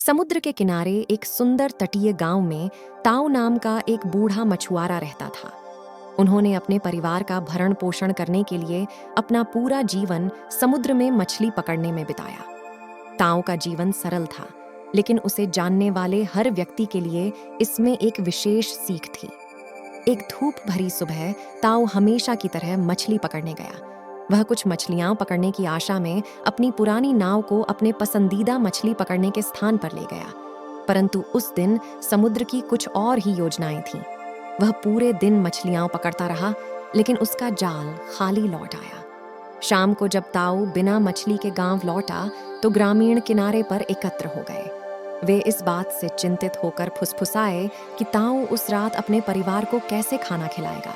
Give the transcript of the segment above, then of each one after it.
समुद्र के किनारे एक सुंदर तटीय गांव में ताऊ नाम का एक बूढ़ा मछुआरा रहता था। उन्होंने अपने परिवार का भरण पोषण करने के लिए अपना पूरा जीवन समुद्र में मछली पकड़ने में बिताया। ताऊ का जीवन सरल था, लेकिन उसे जानने वाले हर व्यक्ति के लिए इसमें एक विशेष सीख थी। एक धूप भरी सुबह ताऊ हमेशा की तरह मछली पकड़ने गया। वह कुछ मछलियां पकड़ने की आशा में अपनी पुरानी नाव को अपने पसंदीदा मछली पकड़ने के स्थान पर ले गया। परंतु उस दिन समुद्र की कुछ और ही योजनाएं थीं। वह पूरे दिन मछलियां पकड़ता रहा, लेकिन उसका जाल खाली लौट आया। शाम को जब ताऊ बिना मछली के गांव लौटा तो ग्रामीण किनारे पर एकत्र हो गए। वे इस बात से चिंतित होकर फुसफुसाए कि ताऊ उस रात अपने परिवार को कैसे खाना खिलाएगा।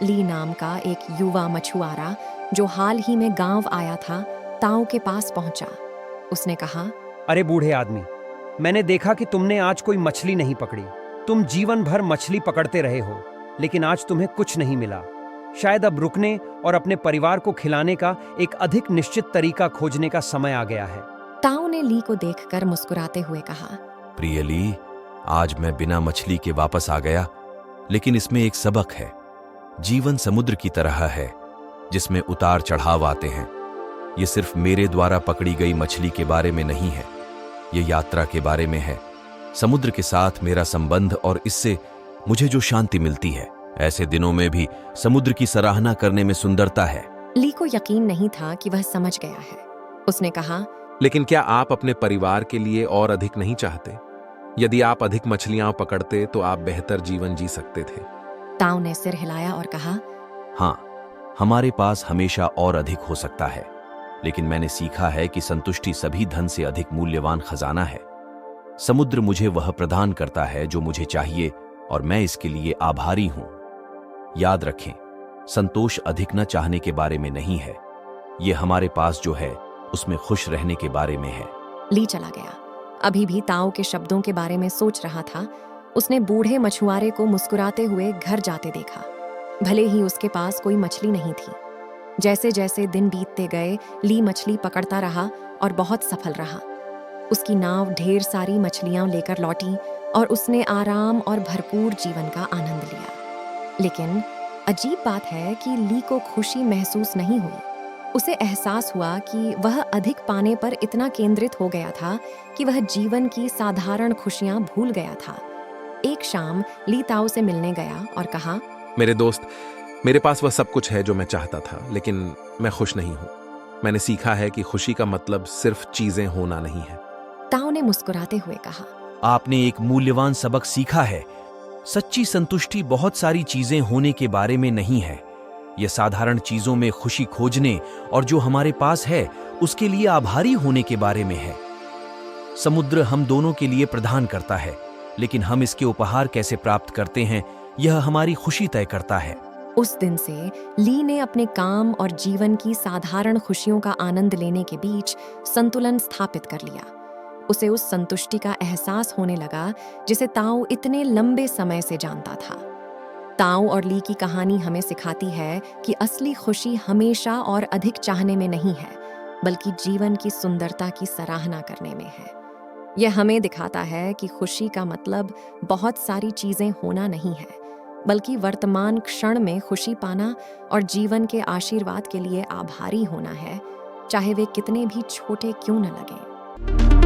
ली नाम का एक युवा मछुआरा जो हाल ही में गांव आया था, ताऊ के पास पहुंचा। उसने कहा, अरे बूढ़े आदमी, मैंने देखा कि तुमने आज कोई मछली नहीं पकड़ी। तुम जीवन भर मछली पकड़ते रहे हो, लेकिन आज तुम्हें कुछ नहीं मिला। शायद अब रुकने और अपने परिवार को खिलाने का एक अधिक निश्चित तरीका खोजने का समय आ गया है। ताऊ ने ली को देखकर मुस्कुराते हुए कहा, प्रिय ली, आज मैं बिना मछली के वापस आ गया, लेकिन इसमें एक सबक है। जीवन समुद्र की तरह है, जिसमें उतार चढ़ाव आते हैं। ये सिर्फ मेरे द्वारा पकड़ी गई मछली के बारे में नहीं है, ये यात्रा के बारे में है। समुद्र के साथ मेरा संबंध और इससे मुझे जो शांति मिलती है। ऐसे दिनों में भी समुद्र की सराहना करने में सुंदरता है। ली को यकीन नहीं था कि वह समझ गया है। उसने कहा, लेकिन क्या आप अपने परिवार के लिए और अधिक नहीं चाहते? यदि आप अधिक मछलियां पकड़ते तो आप बेहतर जीवन जी सकते थे। ताऊ ने सिर हिलाया और कहा, हाँ, हमारे पास हमेशा और अधिक हो सकता है, लेकिन मैंने सीखा है कि संतुष्टि सभी धन से अधिक मूल्यवान खजाना है। समुद्र मुझे वह प्रदान करता है जो मुझे चाहिए, और मैं इसके लिए आभारी हूं। याद रखें, संतोष अधिक न चाहने के बारे में नहीं है, यह हमारे पास जो है उसमें खुश रहने के बारे में है। ली चला गया। अभी भी ताऊ के शब्दों के बारे में सोच रहा था। उसने बूढ़े मछुआरे को मुस्कुराते हुए घर जाते देखा। भले ही उसके पास कोई मछली नहीं थी। जैसे जैसे दिन बीतते गए, ली मछली पकड़ता रहा और बहुत सफल रहा। उसकी नाव ढेर सारी मछलियां लेकर लौटी और उसने आराम और भरपूर जीवन का आनंद लिया। लेकिन अजीब बात है कि ली को खुशी महसूस नहीं हुई। उसे एहसास हुआ कि वह अधिक पाने पर इतना केंद्रित हो गया था कि वह जीवन की साधारण खुशियां भूल गया था। एक शाम ली ताऊ से मिलने गया और कहा, मेरे दोस्त, मेरे पास वह सब कुछ है जो मैं चाहता था, लेकिन मैं खुश नहीं हूं। मैंने सीखा है कि खुशी का मतलब सिर्फ चीजें होना नहीं है। ताऊ ने मुस्कुराते हुए कहा, आपने एक मूल्यवान सबक सीखा है। सच्ची संतुष्टि बहुत सारी चीजें होने के बारे में नहीं है, यह साधारण चीजों में खुशी खोजने और जो हमारे पास है उसके लिए आभारी होने के बारे में है। समुद्र हम दोनों के लिए प्रदान करता है, लेकिन हम इसके उपहार कैसे प्राप्त करते हैं, यह हमारी खुशी तय करता है। उस दिन से ली ने अपने काम और जीवन की साधारण खुशियों का आनंद लेने के बीच संतुलन स्थापित कर लिया। उसे उस संतुष्टि का एहसास होने लगा जिसे ताऊ इतने लंबे समय से जानता था। ताऊ और ली की कहानी हमें सिखाती है कि असली खुशी हमेशा और अधिक चाहने में नहीं है, बल्कि जीवन की सुंदरता की सराहना करने में है। यह हमें दिखाता है कि खुशी का मतलब बहुत सारी चीजें होना नहीं है, बल्कि वर्तमान क्षण में खुशी पाना और जीवन के आशीर्वाद के लिए आभारी होना है, चाहे वे कितने भी छोटे क्यों न लगें।